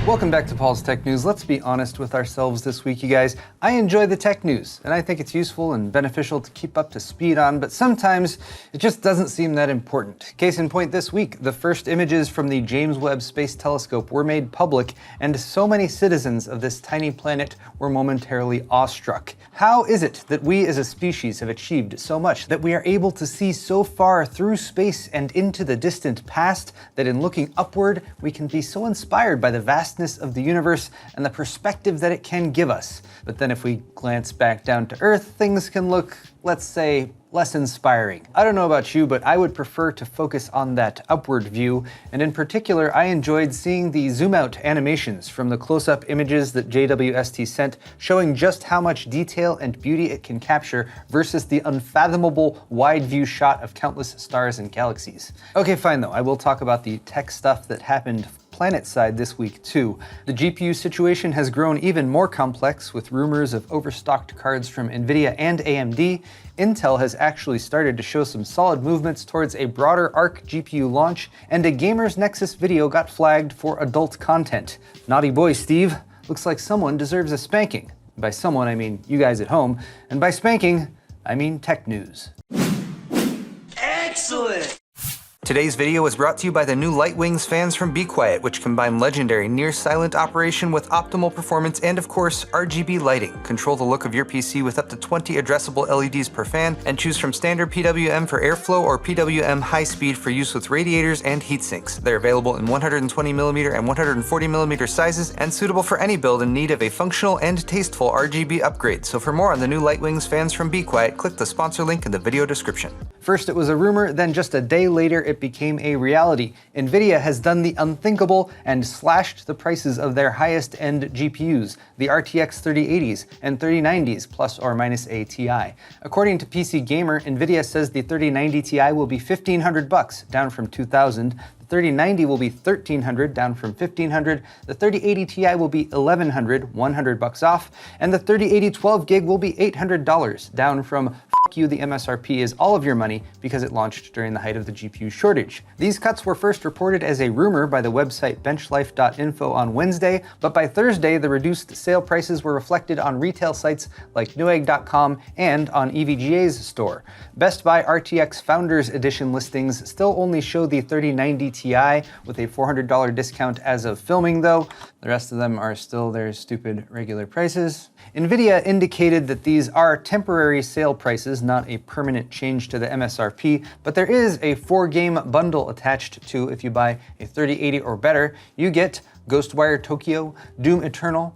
Welcome back to Paul's Tech News. Let's be honest with ourselves this week, you guys. I enjoy the tech news, and I think it's useful and beneficial to keep up to speed on, but sometimes it just doesn't seem that important. Case in point this week, the first images from the James Webb Space Telescope were made public, and so many citizens of this tiny planet were momentarily awestruck. How is it that we as a species have achieved so much, that we are able to see so far through space and into the distant past, that in looking upward, we can be so inspired by the vastness of the universe and the perspective that it can give us? But then if we glance back down to Earth, things can look, let's say, less inspiring. I don't know about you, but I would prefer to focus on that upward view, and in particular, I enjoyed seeing the zoom-out animations from the close-up images that JWST sent, showing just how much detail and beauty it can capture versus the unfathomable wide-view shot of countless stars and galaxies. Okay, fine though, I will talk about the tech stuff that happened planet side this week too. The GPU situation has grown even more complex with rumors of overstocked cards from NVIDIA and AMD. Intel has actually started to show some solid movements towards a broader Arc GPU launch, and a GamersNexus video got flagged for adult content. Naughty boy, Steve. Looks like someone deserves a spanking. By someone, I mean you guys at home, and by spanking, I mean tech news. Excellent! Today's video is brought to you by the new Lightwings fans from Be Quiet, which combine legendary near-silent operation with optimal performance and, of course, RGB lighting. Control the look of your PC with up to 20 addressable LEDs per fan, and choose from standard PWM for airflow or PWM high-speed for use with radiators and heat sinks. They're available in 120mm and 140mm sizes, and suitable for any build in need of a functional and tasteful RGB upgrade. So for more on the new Lightwings fans from Be Quiet, click the sponsor link in the video description. First it was a rumor, then just a day later it became a reality. NVIDIA has done the unthinkable and slashed the prices of their highest-end GPUs, the RTX 3080s and 3090s plus or minus a Ti. According to PC Gamer, NVIDIA says the 3090 Ti will be $1,500, down from $2,000. The 3090 will be $1,300, down from $1,500. The 3080 Ti will be $1,100, $100 off, and the 3080 12GB will be $800, down from "F you, the MSRP is all of your money" because it launched during the height of the GPU shortage. These cuts were first reported as a rumor by the website benchlife.info on Wednesday, but by Thursday the reduced sale prices were reflected on retail sites like newegg.com and on EVGA's store. Best Buy RTX Founders Edition listings still only show the 3090 Ti with a $400 discount as of filming though. The rest of them are still their stupid regular prices. NVIDIA indicated that these are temporary sale prices, not a permanent change to the MSRP, but there is a 4-game bundle attached to if you buy a 3080 or better. You get Ghostwire Tokyo, Doom Eternal,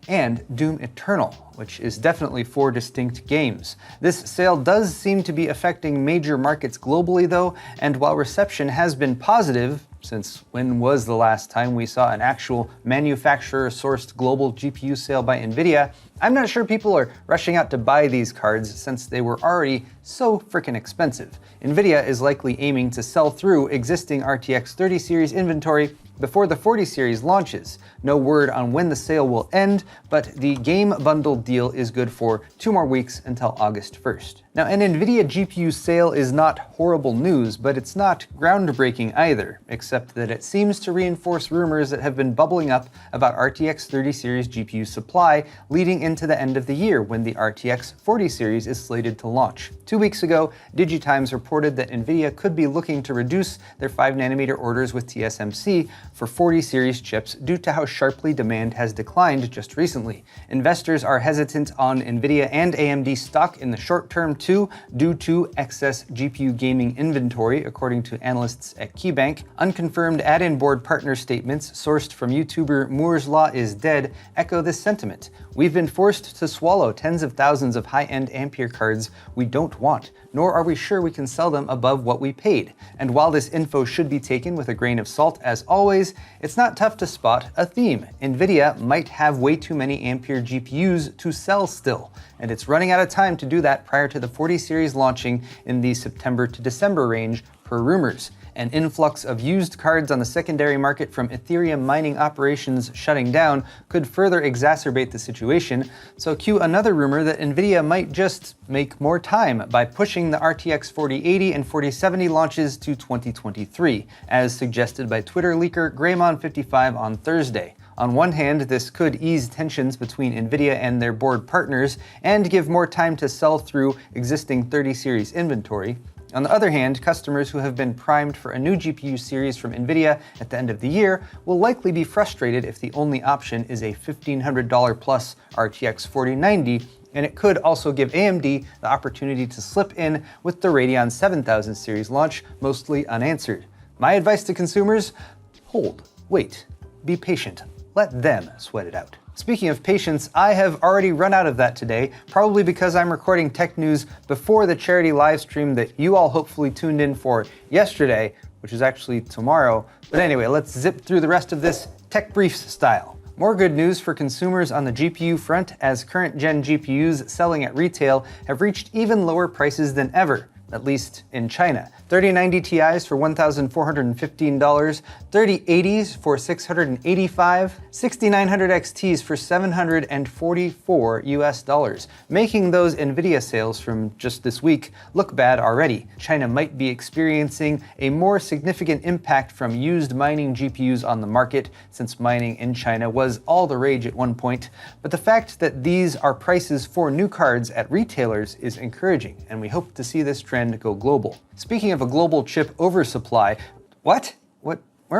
and Doom Eternal, which is definitely 4 distinct games. This sale does seem to be affecting major markets globally though, and while reception has been positive, since when was the last time we saw an actual manufacturer-sourced global GPU sale by NVIDIA, I'm not sure people are rushing out to buy these cards since they were already so freaking expensive. NVIDIA is likely aiming to sell through existing RTX 30 series inventory before the 40 series launches. No word on when the sale will end, but the game bundle deal is good for 2 more weeks until August 1st. Now, an NVIDIA GPU sale is not horrible news, but it's not groundbreaking either, except that it seems to reinforce rumors that have been bubbling up about RTX 30 series GPU supply leading into the end of the year when the RTX 40 series is slated to launch. 2 weeks ago, DigiTimes reported that NVIDIA could be looking to reduce their 5nm orders with TSMC for 40 series chips due to how sharply demand has declined just recently. Investors are hesitant on NVIDIA and AMD stock in the short term too, due to excess GPU gaming inventory, according to analysts at KeyBank. Unconfirmed add-in board partner statements sourced from YouTuber Moore's Law is Dead echo this sentiment. We've been forced to swallow tens of thousands of high-end Ampere cards we don't want, nor are we sure we can sell them above what we paid. And while this info should be taken with a grain of salt as always, it's not tough to spot a theme. NVIDIA might have way too many Ampere GPUs to sell still, and it's running out of time to do that prior to the 40 series launching in the September to December range per rumors. An influx of used cards on the secondary market from Ethereum mining operations shutting down could further exacerbate the situation, so cue another rumor that NVIDIA might just make more time by pushing the RTX 4080 and 4070 launches to 2023, as suggested by Twitter leaker Greymon55 on Thursday. On one hand, this could ease tensions between NVIDIA and their board partners and give more time to sell through existing 30 series inventory. On the other hand, customers who have been primed for a new GPU series from NVIDIA at the end of the year will likely be frustrated if the only option is a $1,500 plus RTX 4090, and it could also give AMD the opportunity to slip in with the Radeon 7000 series launch, mostly unanswered. My advice to consumers: hold, wait, be patient, let them sweat it out. Speaking of patience, I have already run out of that today, probably because I'm recording tech news before the charity live stream that you all hopefully tuned in for yesterday, which is actually tomorrow. But anyway, let's zip through the rest of this tech briefs style. More good news for consumers on the GPU front, as current gen GPUs selling at retail have reached even lower prices than ever, at least in China. 3090 Ti's for $1,415, 3080s for $685, 6900 XTs for $744 US, making those NVIDIA sales from just this week look bad already. China might be experiencing a more significant impact from used mining GPUs on the market, since mining in China was all the rage at one point, but the fact that these are prices for new cards at retailers is encouraging, and we hope to see this trend go global. Speaking of a global chip oversupply, Weren't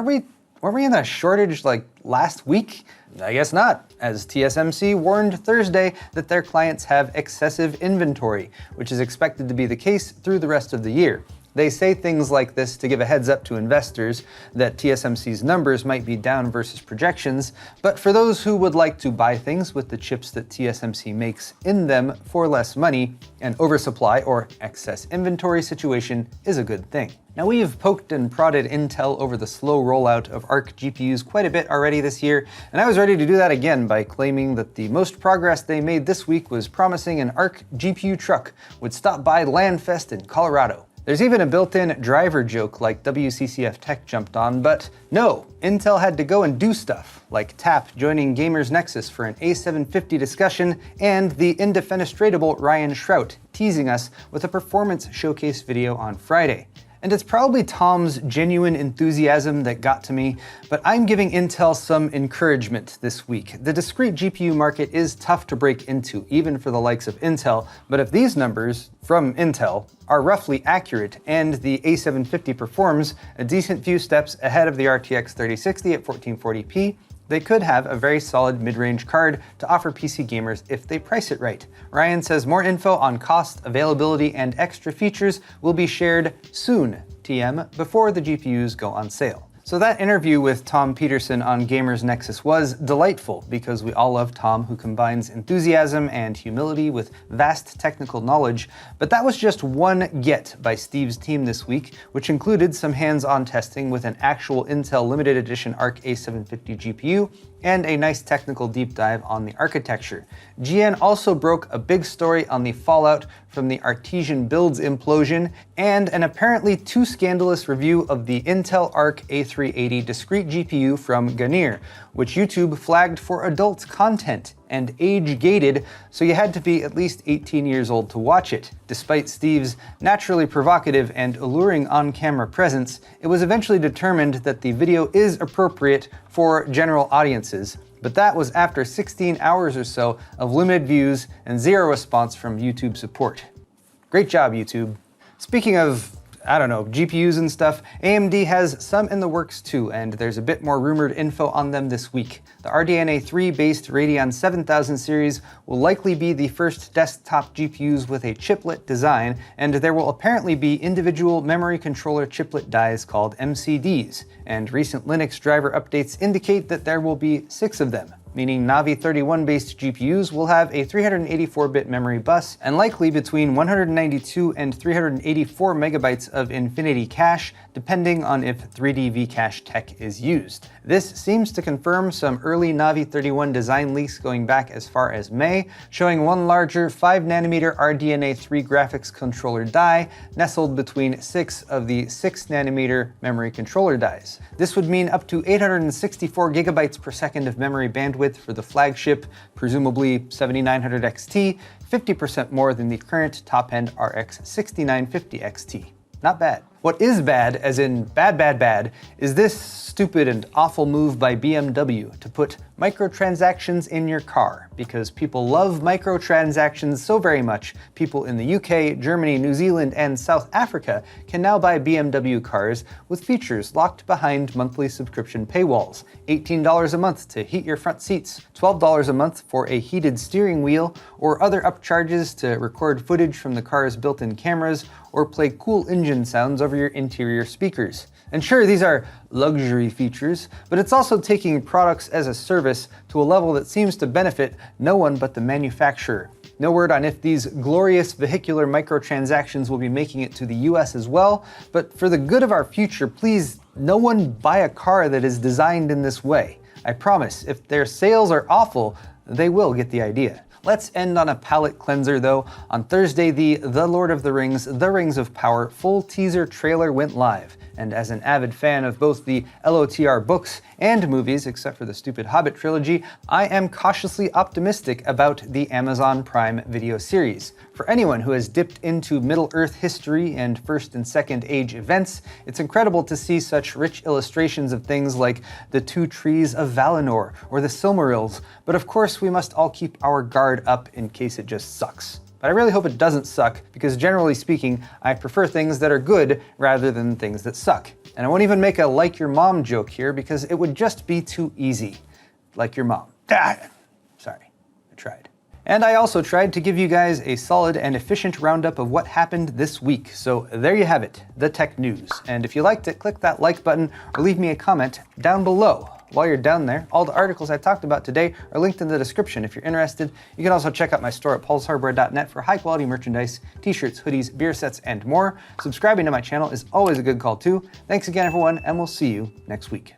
we in a shortage like last week? I guess not, as TSMC warned Thursday that their clients have excessive inventory, which is expected to be the case through the rest of the year. They say things like this to give a heads up to investors that TSMC's numbers might be down versus projections, but for those who would like to buy things with the chips that TSMC makes in them for less money, an oversupply or excess inventory situation is a good thing. Now, we've poked and prodded Intel over the slow rollout of Arc GPUs quite a bit already this year, and I was ready to do that again by claiming that the most progress they made this week was promising an Arc GPU truck would stop by LANFest in Colorado. There's even a built-in driver joke like WCCF Tech jumped on, but no, Intel had to go and do stuff, like TAP joining GamersNexus for an A750 discussion, and the indefenestratable Ryan Shrout teasing us with a performance showcase video on Friday. And it's probably Tom's genuine enthusiasm that got to me, but I'm giving Intel some encouragement this week. The discrete GPU market is tough to break into, even for the likes of Intel, but if these numbers from Intel are roughly accurate and the A750 performs a decent few steps ahead of the RTX 3060 at 1440p, they could have a very solid mid-range card to offer PC gamers if they price it right. Ryan says more info on cost, availability, and extra features will be shared soon, TM, before the GPUs go on sale. So that interview with Tom Peterson on GamersNexus was delightful, because we all love Tom, who combines enthusiasm and humility with vast technical knowledge, but that was just one get by Steve's team this week, which included some hands-on testing with an actual Intel limited edition Arc A750 GPU and a nice technical deep dive on the architecture. GN also broke a big story on the fallout from the Artesian Builds implosion, and an apparently too scandalous review of the Intel Arc A380 discrete GPU from Ganir, which YouTube flagged for adult content and age-gated, so you had to be at least 18 years old to watch it. Despite Steve's naturally provocative and alluring on-camera presence, it was eventually determined that the video is appropriate for general audiences, but that was after 16 hours or so of limited views and zero response from YouTube support. Great job, YouTube. Speaking of, GPUs and stuff, AMD has some in the works too, and there's a bit more rumored info on them this week. The RDNA3 based Radeon 7000 series will likely be the first desktop GPUs with a chiplet design, and there will apparently be individual memory controller chiplet dies called MCDs, and recent Linux driver updates indicate that there will be 6 of them. meaning Navi 31-based GPUs will have a 384-bit memory bus and likely between 192 and 384 megabytes of infinity cache, depending on if 3D V-cache tech is used. This seems to confirm some early Navi 31 design leaks going back as far as May, showing one larger 5nm RDNA3 graphics controller die nestled between 6 of the 6nm memory controller dies. This would mean up to 864 gigabytes per second of memory bandwidth for the flagship, presumably 7900 XT, 50% more than the current top-end RX 6950 XT. Not bad. What is bad, as in bad, is this stupid and awful move by BMW to put microtransactions in your car, because people love microtransactions so very much. People in the UK, Germany, New Zealand, and South Africa can now buy BMW cars with features locked behind monthly subscription paywalls. $18 a month to heat your front seats, $12 a month for a heated steering wheel, or other upcharges to record footage from the car's built-in cameras, or play cool engine sounds over your interior speakers. And sure, these are luxury features, but it's also taking products as a service to a level that seems to benefit no one but the manufacturer. No word on if these glorious vehicular microtransactions will be making it to the US as well, but for the good of our future, please, no one buy a car that is designed in this way. I promise, if their sales are awful, they will get the idea. Let's end on a palate cleanser though. On Thursday, the Lord of the Rings, The Rings of Power full teaser trailer went live. And as an avid fan of both the LOTR books and movies, except for the stupid Hobbit trilogy, I am cautiously optimistic about the Amazon Prime Video series. For anyone who has dipped into Middle-earth history and First and Second Age events, it's incredible to see such rich illustrations of things like the Two Trees of Valinor or the Silmarils, but of course we must all keep our guard up in case it just sucks. But I really hope it doesn't suck, because generally speaking, I prefer things that are good rather than things that suck. And I won't even make a like your mom joke here, because it would just be too easy. Like your mom. Sorry, I tried. And I also tried to give you guys a solid and efficient roundup of what happened this week. So there you have it, the tech news. And if you liked it, click that like button or leave me a comment down below. While you're down there, all the articles I talked about today are linked in the description if you're interested. You can also check out my store at paulshardware.net for high quality merchandise, t-shirts, hoodies, beer sets, and more. Subscribing to my channel is always a good call too. Thanks again everyone, and we'll see you next week.